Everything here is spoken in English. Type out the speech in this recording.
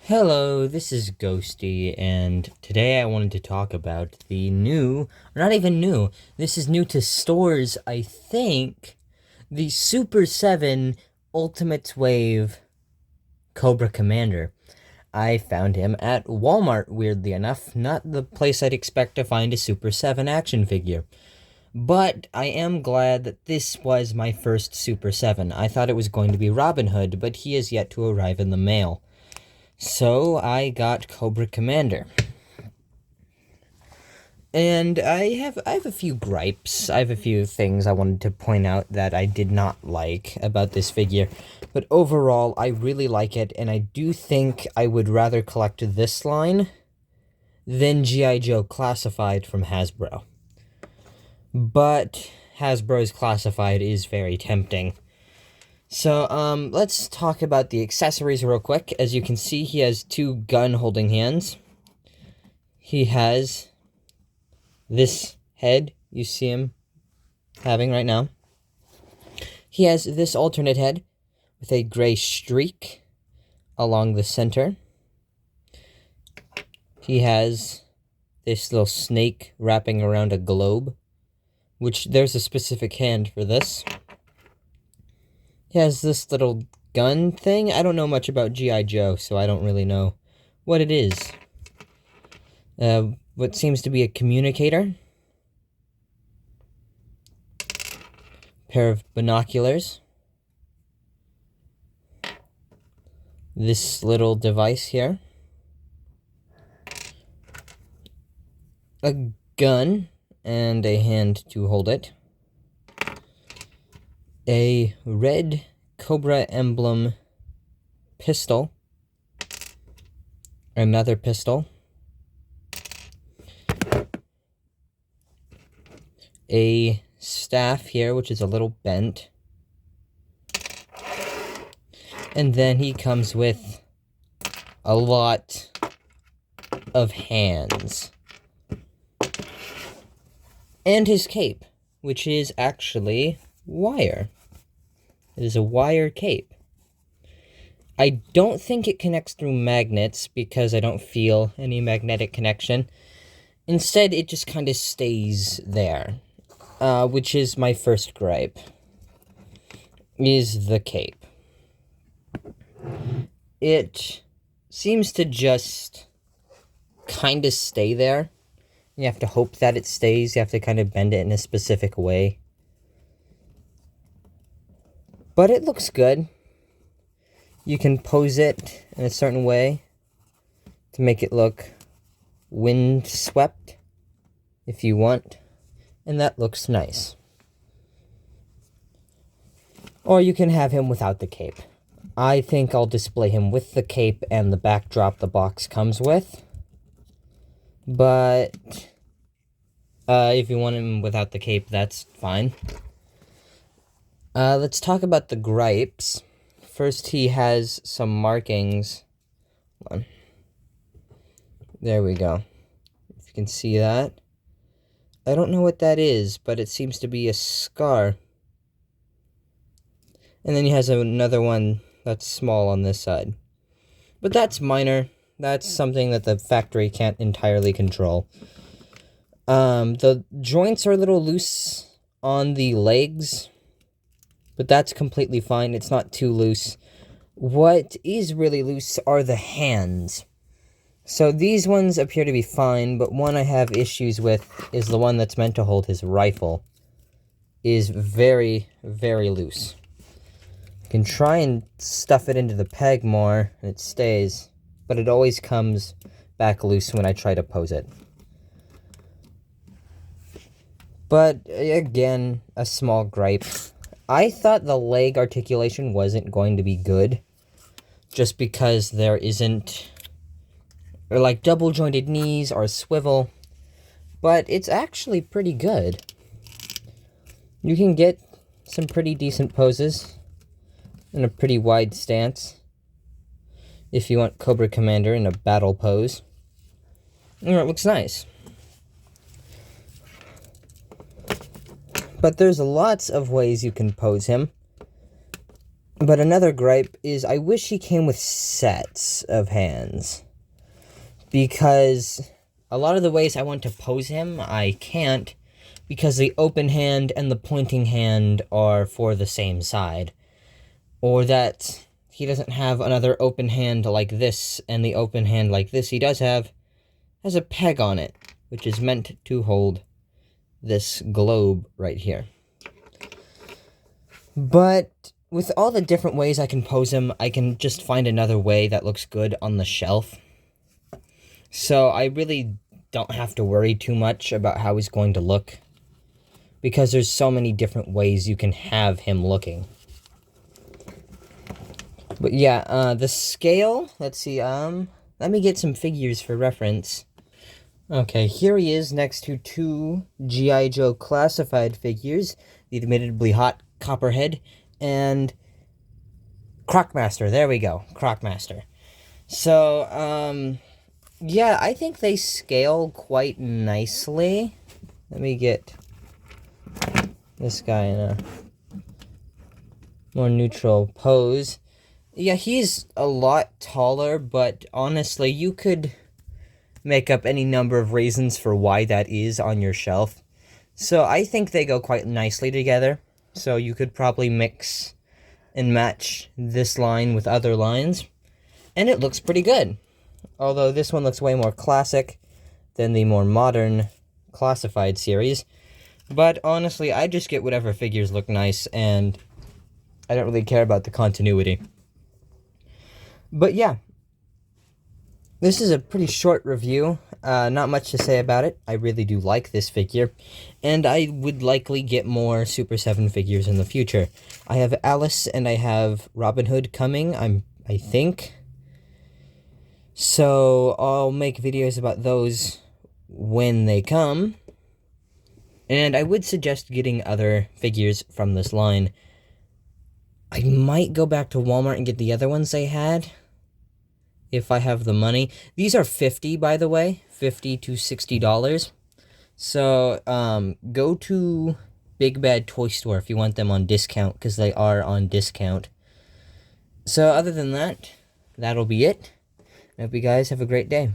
Hello, this is Ghosty, and today I wanted to talk about the new, or not even new, this is new to stores, I think, the Super 7 Ultimate Wave Cobra Commander. I found him at Walmart, weirdly enough, not the place I'd expect to find a Super 7 action figure. But I am glad that this was my first Super 7. I thought it was going to be Robin Hood, but he is yet to arrive in the mail. So I got Cobra Commander. And I have a few gripes. I have a few things I wanted to point out that I did not like about this figure. But overall, I really like it, and I do think I would rather collect this line than G.I.Joe Classified from Hasbro. But Hasbro's Classified is very tempting. So, let's talk about the accessories real quick. As you can see, he has two gun-holding hands. He has this head you see him having right now. He has this alternate head with a gray streak along the center. He has this little snake wrapping around a globe, which there's a specific hand for this. He has this little gun thing. I don't know much about G.I. Joe, so I don't really know what it is. What seems to be a communicator. Pair of binoculars. This little device here. A gun and a hand to hold it. A red Cobra emblem pistol. Another pistol. A staff here, which is a little bent. And then he comes with a lot of hands. And his cape, which is actually wire. It is a wire cape. I don't think it connects through magnets because I don't feel any magnetic connection. Instead, it just kind of stays there, which is my first gripe, is the cape. It seems to just kind of stay there. You have to hope that it stays. You have to kind of bend it in a specific way. But it looks good. You can pose it in a certain way to make it look windswept, if you want. And that looks nice. Or you can have him without the cape. I think I'll display him with the cape and the backdrop the box comes with. But if you want him without the cape, that's fine. Let's talk about the gripes. First, he has some markings. Hold on. There we go. If you can see that. I don't know what that is, but it seems to be a scar. And then he has another one that's small on this side. But that's minor. That's something that the factory can't entirely control. The joints are a little loose on the legs, but that's completely fine. It's not too loose. What is really loose are the hands. So these ones appear to be fine, but one I have issues with is the one that's meant to hold his rifle. Is very, very loose. You can try and stuff it into the peg more, and it stays, but it always comes back loose when I try to pose it. But, again, a small gripe. I thought the leg articulation wasn't going to be good, just because there isn't, or like double jointed knees or swivel, but it's actually pretty good. You can get some pretty decent poses in a pretty wide stance if you want Cobra Commander in a battle pose. And it looks nice. But there's lots of ways you can pose him. But another gripe is I wish he came with sets of hands. Because a lot of the ways I want to pose him, I can't. Because the open hand and the pointing hand are for the same side. Or that he doesn't have another open hand like this, and the open hand like this he does have has a peg on it, which is meant to hold this globe right here. But with all the different ways I can pose him, I can just find another way that looks good on the shelf. So I really don't have to worry too much about how he's going to look, because there's so many different ways you can have him looking. But yeah, the scale, let's see, let me get some figures for reference. Okay, here he is next to two G.I.Joe classified figures, the admittedly hot Copperhead and Crocmaster. There we go, Crocmaster. So, yeah, I think they scale quite nicely. Let me get this guy in a more neutral pose. Yeah, he's a lot taller, but honestly, you could make up any number of reasons for why that is on your shelf. So I think they go quite nicely together. So you could probably mix and match this line with other lines, and it looks pretty good. Although this one looks way more classic than the more modern classified series. But honestly, I just get whatever figures look nice, and I don't really care about the continuity. But yeah, this is a pretty short review. Not much to say about it. I really do like this figure, and I would likely get more Super 7 figures in the future. I have Alice and I have Robin Hood coming, I think. So I'll make videos about those when they come. And I would suggest getting other figures from this line. I might go back to Walmart and get the other ones they had, if I have the money. These are $50, by the way, $50 to $60. So, go to BigBadToyStore if you want them on discount, because they are on discount. So, other than that, that'll be it. I hope you guys have a great day.